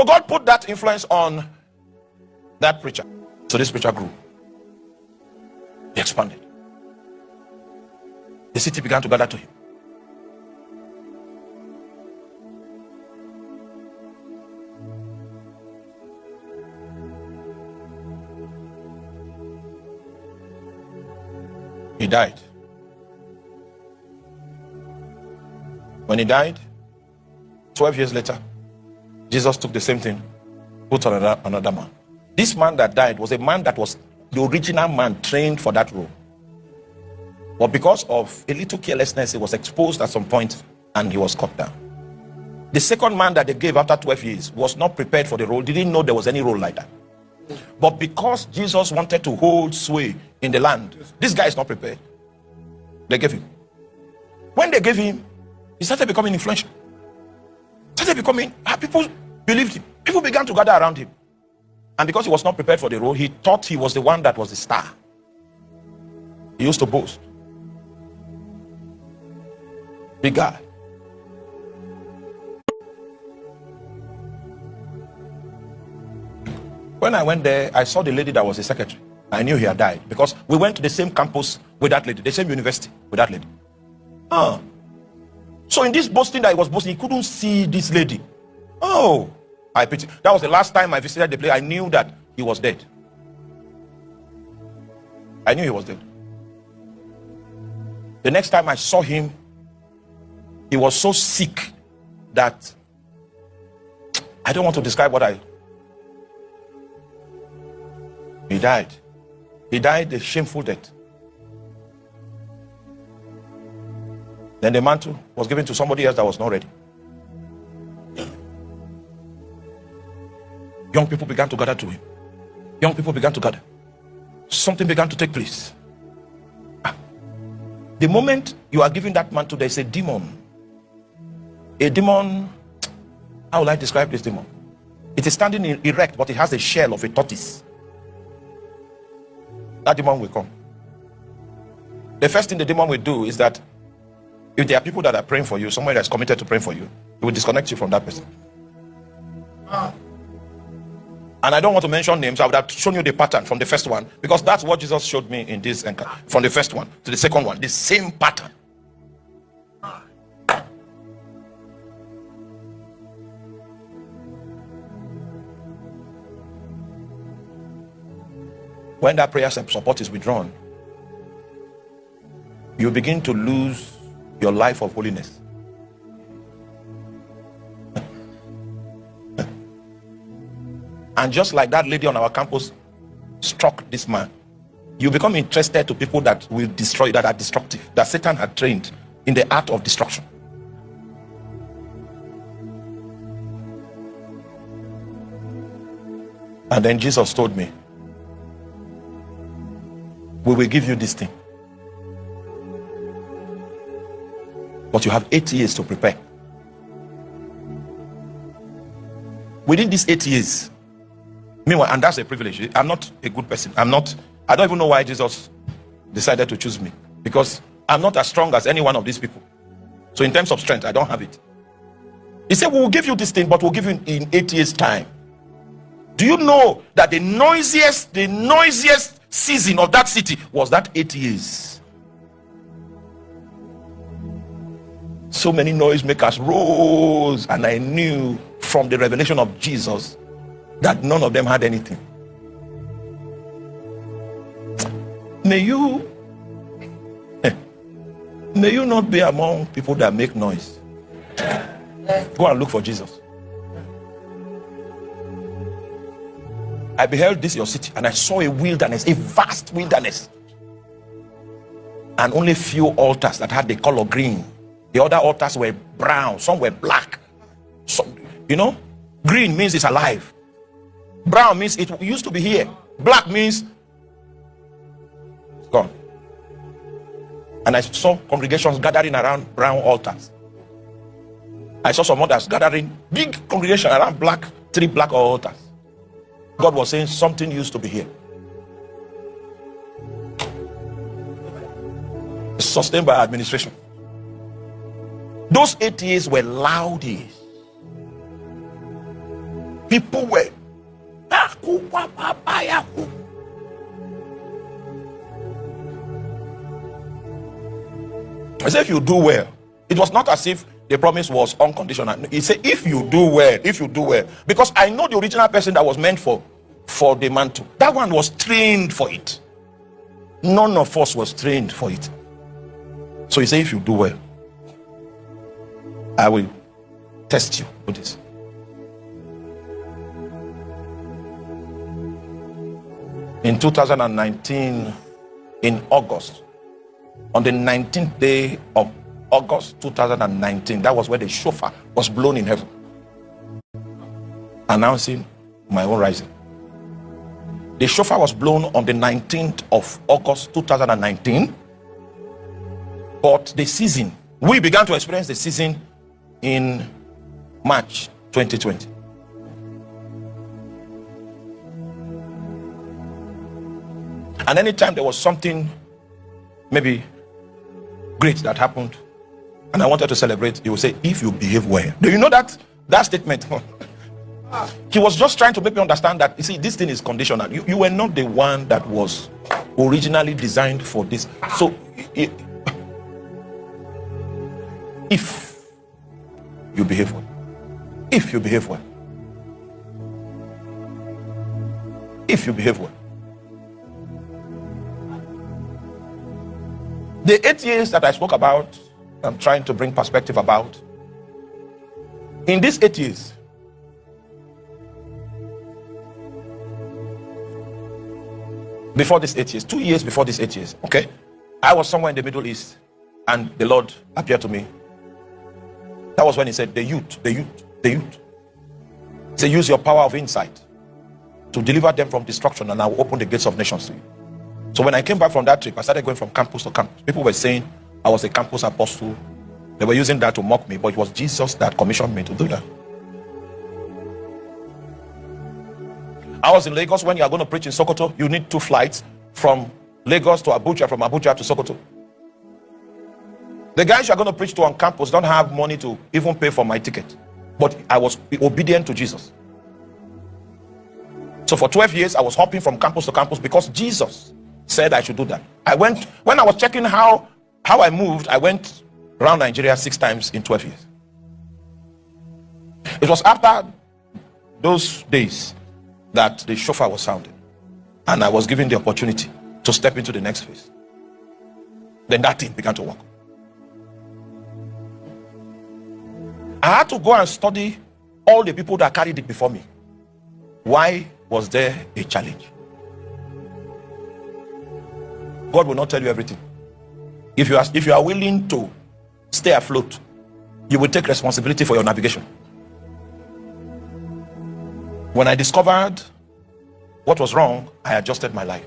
So God put that influence on that preacher. So this preacher grew. He expanded. The city began to gather to him. He died. When he died, 12 years later, Jesus took the same thing, put on another man. This man that died was a man that was the original man trained for that role. But because of a little carelessness, he was exposed at some point and he was cut down. The second man that they gave after 12 years was not prepared for the role, didn't know there was any role like that. But because Jesus wanted to hold sway in the land, this guy is not prepared. They gave him. When they gave him, he started becoming influential. People believed him. People began to gather around him. And because he was not prepared for the role, he thought he was the one that was the star. He used to boast. Big guy. When I went there, I saw the lady that was the secretary. I knew he had died because we went to the same campus with that lady, the same university with that lady. So in this boasting that he was boasting, he couldn't see this lady. Oh, I pity. That was the last time I visited the place. I knew that he was dead. I knew he was dead. The next time I saw him, he was so sick that I don't want to describe what he died. He died a shameful death. Then the mantle was given to somebody else that was not ready. Young people began to gather to him. Young people began to gather. Something began to take place. The moment you are giving that mantle, there is a demon. A demon, how will I describe this demon? It is standing erect, but it has the shell of a tortoise. That demon will come. The first thing the demon will do is that if there are people that are praying for you, somebody that's committed to praying for you, it will disconnect you from that person. And I don't want to mention names. I would have shown you the pattern from the first one, because that's what Jesus showed me in this encounter. From the first one to the second one, the same pattern. When that prayer support is withdrawn, you begin to lose your life of holiness. And just like that lady on our campus struck this man, you become interested to people that will destroy, that are destructive, that Satan had trained in the art of destruction. And then Jesus told me, we will give you this thing, but you have 8 years to prepare. Within these 8 years, meanwhile, and that's a privilege. I'm not a good person. I don't even know why Jesus decided to choose me, because I'm not as strong as any one of these people. So in terms of strength, I don't have it. He said, we will give you this thing, but we'll give you in 8 years' time. Do you know that the noisiest season of that city was that 8 years? So many noisemakers rose, and I knew from the revelation of Jesus that none of them had anything. May you not be among people that make noise. Go and look for Jesus. I beheld this your city, and I saw a wilderness, a vast wilderness, and only few altars that had the color green. The other altars were brown, some were black. So, green means it's alive. Brown means it used to be here. Black means it's gone. And I saw congregations gathering around brown altars. I saw some others gathering, big congregation around three black altars. God was saying something used to be here. Sustained by administration. Those 8 years were loud years. People were. I said, if you do well, it was not as if the promise was unconditional. He said, if you do well, because I know the original person that was meant for the mantle. That one was trained for it. None of us was trained for it. So he said, if you do well, I will test you with this. In 2019, in August, on the 19th day of August 2019, that was where the shofar was blown in heaven, announcing my own rising. The shofar was blown on the 19th of August 2019, but the season, we began to experience the season in March 2020. And anytime there was something maybe great that happened and I wanted to celebrate, he would say, if you behave well. Do you know that statement? He was just trying to make me understand that, you see, this thing is conditional. You were not the one that was originally designed for this. So if you behave well, if you behave well, if you behave well. The 8 years that I spoke about, I'm trying to bring perspective about. In these 8 years, before these 8 years, 2 years before these 8 years, okay, I was somewhere in the Middle East and the Lord appeared to me. That was when he said, the youth. He said, use your power of insight to deliver them from destruction, and I will open the gates of nations to you. So when I came back from that trip, I started going from campus to campus. People were saying I was a campus apostle. They were using that to mock me, but it was Jesus that commissioned me to do that. I was in Lagos. When you are going to preach in Sokoto, you need 2 flights from Lagos to Abuja, from Abuja to Sokoto. The guys you are going to preach to on campus don't have money to even pay for my ticket. But I was obedient to Jesus. So for 12 years, I was hopping from campus to campus because Jesus said I should do that. I went, when I was checking how I moved, I went around Nigeria 6 times in 12 years. It was after those days that the shofar was sounded and I was given the opportunity to step into the next phase. Then that thing began to work. I had to go and study all the people that carried it before me. Why was there a challenge? God will not tell you everything. If you are willing to stay afloat, you will take responsibility for your navigation. When I discovered what was wrong, I adjusted my life.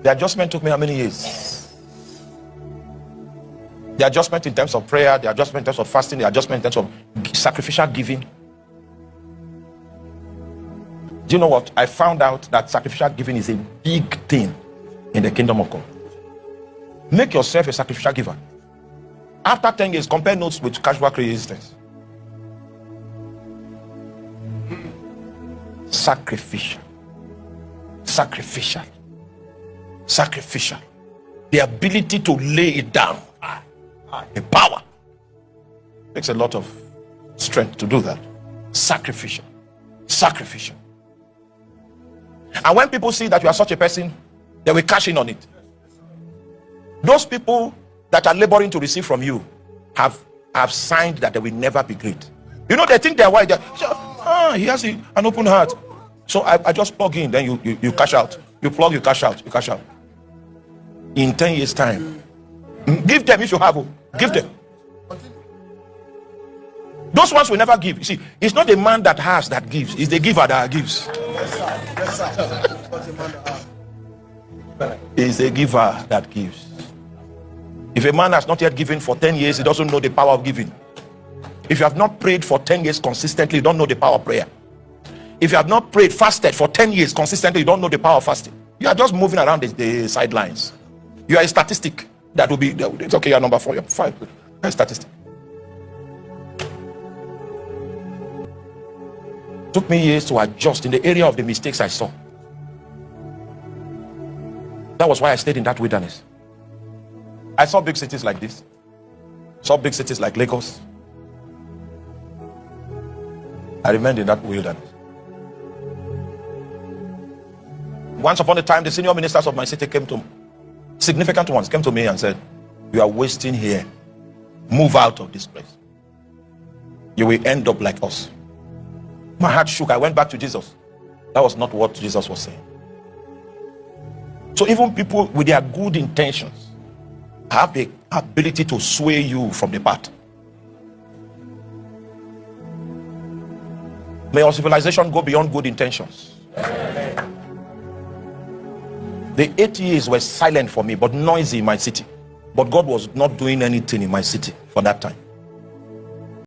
The adjustment took me how many years? The adjustment in terms of prayer, the adjustment in terms of fasting, the adjustment in terms of sacrificial giving. Do you know what? I found out that sacrificial giving is a big thing in the kingdom of God. Make yourself a sacrificial giver. After 10 years, compare notes with casual resistance. Sacrificial. The ability to lay it down. The power. Takes a lot of strength to do that. Sacrificial. And when people see that you are such a person, they will cash in on it. Those people that are laboring to receive from you have signed that they will never be great. You know, they think they are white. He has an open heart. So I just plug in, then you cash out. You plug, you cash out. In 10 years' time, give them if you have. Give them. Those ones will never give. You see, it's not the man that has that gives, it's the giver that gives. It's the giver that gives. If a man has not yet given for 10 years, he doesn't know the power of giving. If you have not prayed for 10 years consistently, you don't know the power of prayer. If you have not fasted for 10 years consistently, you don't know the power of fasting. You are just moving around the sidelines. You are a statistic. That will be, it's okay, you're number 4, you're 5. You're a statistic. Took me years to adjust in the area of the mistakes I saw. That was why I stayed in that wilderness. I saw big cities like this. Saw big cities like Lagos. I remained in that wilderness. Once upon a time, the senior ministers of my city significant ones came to me and said, "You are wasting here. Move out of this place. You will end up like us." My heart shook. I went back to Jesus. That was not what Jesus was saying. So even people with their good intentions have the ability to sway you from the path. May our civilization go beyond good intentions. The 8 years were silent for me, but noisy in my city. But God was not doing anything in my city for that time.